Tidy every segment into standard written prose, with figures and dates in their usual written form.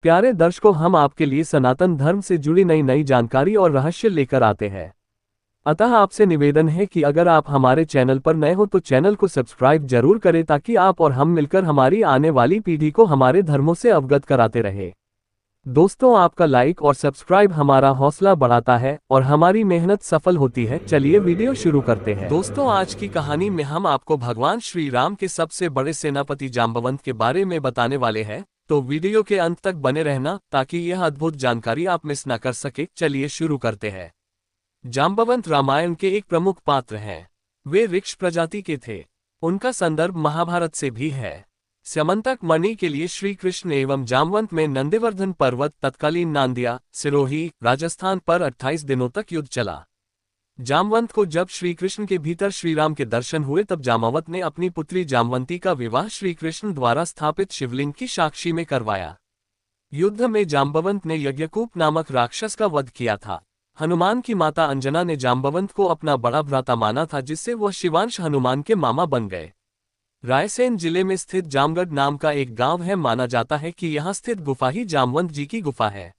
प्यारे दर्शकों, हम आपके लिए सनातन धर्म से जुड़ी नई नई जानकारी और रहस्य लेकर आते हैं। अतः आपसे निवेदन है कि अगर आप हमारे चैनल पर नए हो तो चैनल को सब्सक्राइब जरूर करें ताकि आप और हम मिलकर हमारी आने वाली पीढ़ी को हमारे धर्मों से अवगत कराते रहे। दोस्तों, आपका लाइक और सब्सक्राइब हमारा हौसला बढ़ाता है और हमारी मेहनत सफल होती है। चलिए वीडियो शुरू करते हैं। दोस्तों, आज की कहानी में हम आपको भगवान श्री राम के सबसे बड़े सेनापति जाम्बवंत के बारे में बताने वाले हैं, तो वीडियो के अंत तक बने रहना ताकि यह अद्भुत जानकारी आप मिस न कर सके। चलिए शुरू करते हैं। जाम्बवंत रामायण के एक प्रमुख पात्र हैं। वे ऋक्ष प्रजाति के थे। उनका संदर्भ महाभारत से भी है। स्यमंतक मणि के लिए श्री कृष्ण एवं जाम्बवंत में नंदीवर्धन पर्वत तत्कालीन नांदिया, सिरोही, राजस्थान पर 28 दिनों तक युद्ध चला। जाम्बवंत को जब श्री कृष्ण के भीतर श्री राम के दर्शन हुए तब जाम्बवंत ने अपनी पुत्री जाम्बवंती का विवाह श्री कृष्ण द्वारा स्थापित शिवलिंग की साक्षी में करवाया। युद्ध में जाम्बवंत ने यज्ञकूप नामक राक्षस का वध किया था। हनुमान की माता अंजना ने जाम्बवंत को अपना बड़ा भ्राता माना था, जिससे वह शिवांश हनुमान के मामा बन गए। रायसेन जिले में स्थित जामगढ़ नाम का एक गांव है। माना जाता है कि यहाँ स्थित गुफा ही जाम्बवंत जी की गुफा है।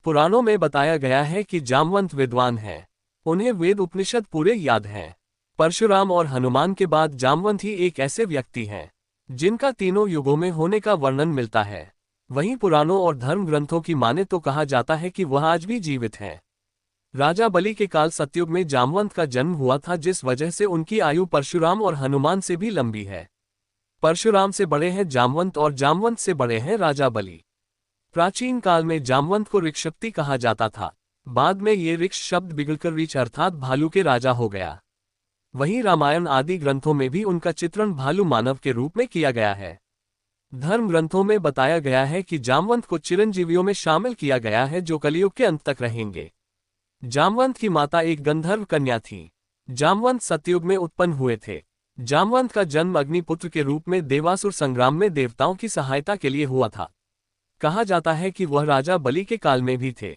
पुराणों में बताया गया है कि जाम्बवंत विद्वान हैं। उन्हें वेद उपनिषद पूरे याद हैं। परशुराम और हनुमान के बाद जाम्बवंत ही एक ऐसे व्यक्ति हैं जिनका तीनों युगों में होने का वर्णन मिलता है। वहीं पुराणों और धर्म ग्रंथों की माने तो कहा जाता है कि वह आज भी जीवित हैं। राजा बलि के काल सतयुग में जाम्बवंत का जन्म हुआ था, जिस वजह से उनकी आयु परशुराम और हनुमान से भी लंबी है। परशुराम से बड़े हैं जाम्बवंत और जाम्बवंत से बड़े हैं राजा बलि। प्राचीन काल में जाम्बवंत को ऋक्षशक्ति कहा जाता था। बाद में ये ऋक्ष शब्द बिगड़कर ऋच अर्थात भालू के राजा हो गया। वहीं रामायण आदि ग्रंथों में भी उनका चित्रण भालू मानव के रूप में किया गया है। धर्म ग्रंथों में बताया गया है कि जाम्बवंत को चिरंजीवियों में शामिल किया गया है जो कलियुग के अंत तक रहेंगे। जाम्बवंत की माता एक गंधर्व कन्या थी। जाम्बवंत सतयुग में उत्पन्न हुए थे। जाम्बवंत का जन्म अग्निपुत्र के रूप में देवासुर संग्राम में देवताओं की सहायता के लिए हुआ था। कहा जाता है कि वह राजा बलि के काल में भी थे।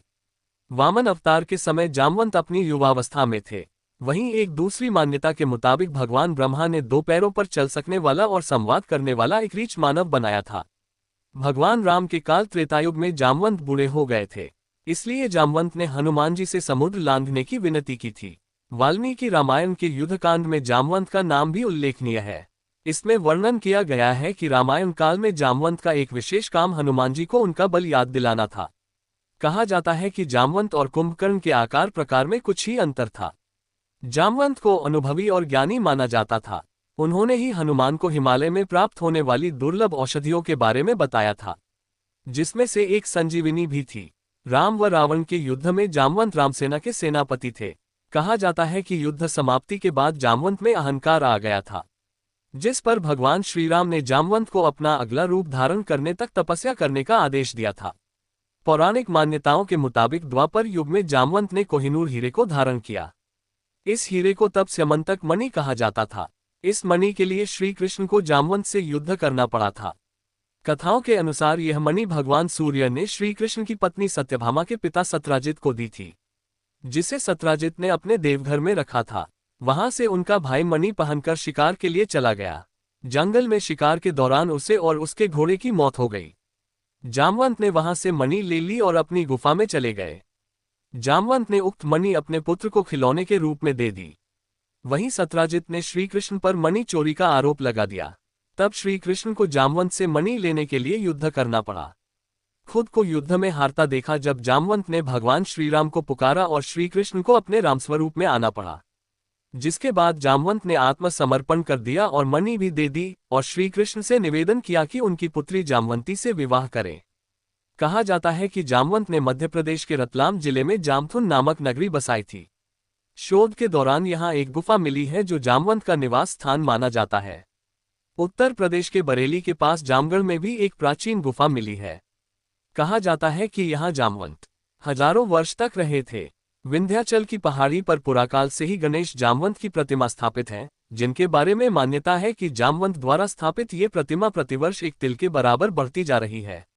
वामन अवतार के समय जाम्बवंत अपनी युवावस्था में थे। वहीं एक दूसरी मान्यता के मुताबिक भगवान ब्रह्मा ने 2 पैरों पर चल सकने वाला और संवाद करने वाला एक रीछ मानव बनाया था। भगवान राम के काल त्रेतायुग में जाम्बवंत बूढ़े हो गए थे, इसलिए जाम्बवंत ने हनुमान जी से समुद्र लांघने की विनती की थी। वाल्मीकि रामायण के युद्धकांड में जाम्बवंत का नाम भी उल्लेखनीय है। इसमें वर्णन किया गया है कि रामायण काल में जाम्बवंत का एक विशेष काम हनुमान जी को उनका बल याद दिलाना था। कहा जाता है कि जाम्बवंत और कुंभकर्ण के आकार प्रकार में कुछ ही अंतर था। जाम्बवंत को अनुभवी और ज्ञानी माना जाता था। उन्होंने ही हनुमान को हिमालय में प्राप्त होने वाली दुर्लभ औषधियों के बारे में बताया था, जिसमें से एक संजीविनी भी थी। राम व रावण के युद्ध में जाम्बवंत रामसेना के सेनापति थे। कहा जाता है कि युद्ध समाप्ति के बाद जाम्बवंत में अहंकार आ गया था, जिस पर भगवान श्रीराम ने जाम्बवंत को अपना अगला रूप धारण करने तक तपस्या करने का आदेश दिया था। पौराणिक मान्यताओं के मुताबिक द्वापर युग में जाम्बवंत ने कोहिनूर हीरे को धारण किया। इस हीरे को तब स्यमंतक मणि कहा जाता था। इस मणि के लिए श्री कृष्ण को जाम्बवंत से युद्ध करना पड़ा था। कथाओं के अनुसार यह मणि भगवान सूर्य ने श्री कृष्ण की पत्नी सत्यभामा के पिता सत्राजित को दी थी, जिसे सत्राजित ने अपने देवघर में रखा था। वहां से उनका भाई मणि पहनकर शिकार के लिए चला गया। जंगल में शिकार के दौरान उसे और उसके घोड़े की मौत हो गई। जाम्बवंत ने वहां से मणि ले ली और अपनी गुफा में चले गए। जाम्बवंत ने उक्त मणि अपने पुत्र को खिलौने के रूप में दे दी। वहीं सत्राजित ने श्री कृष्ण पर मणि चोरी का आरोप लगा दिया। तब श्री कृष्ण को जाम्बवंत से मणि लेने के लिए युद्ध करना पड़ा। खुद को युद्ध में हारता देखा जब जाम्बवंत ने भगवान श्रीराम को पुकारा और श्री कृष्ण को अपने रामस्वरूप में आना पड़ा, जिसके बाद जाम्बवंत ने आत्मसमर्पण कर दिया और मणि भी दे दी और श्री कृष्ण से निवेदन किया कि उनकी पुत्री जाम्बवंती से विवाह करें। कहा जाता है कि जाम्बवंत ने मध्य प्रदेश के रतलाम जिले में जामथुन नामक नगरी बसाई थी। शोध के दौरान यहां एक गुफा मिली है जो जाम्बवंत का निवास स्थान माना जाता है। उत्तर प्रदेश के बरेली के पास जामगढ़ में भी एक प्राचीन गुफा मिली है। कहा जाता है कि यहाँ जाम्बवंत हजारों वर्ष तक रहे थे। विंध्याचल की पहाड़ी पर पुराकाल से ही गणेश जाम्बवंत की प्रतिमा स्थापित है, जिनके बारे में मान्यता है कि जाम्बवंत द्वारा स्थापित ये प्रतिमा प्रतिवर्ष एक तिल के बराबर बढ़ती जा रही है।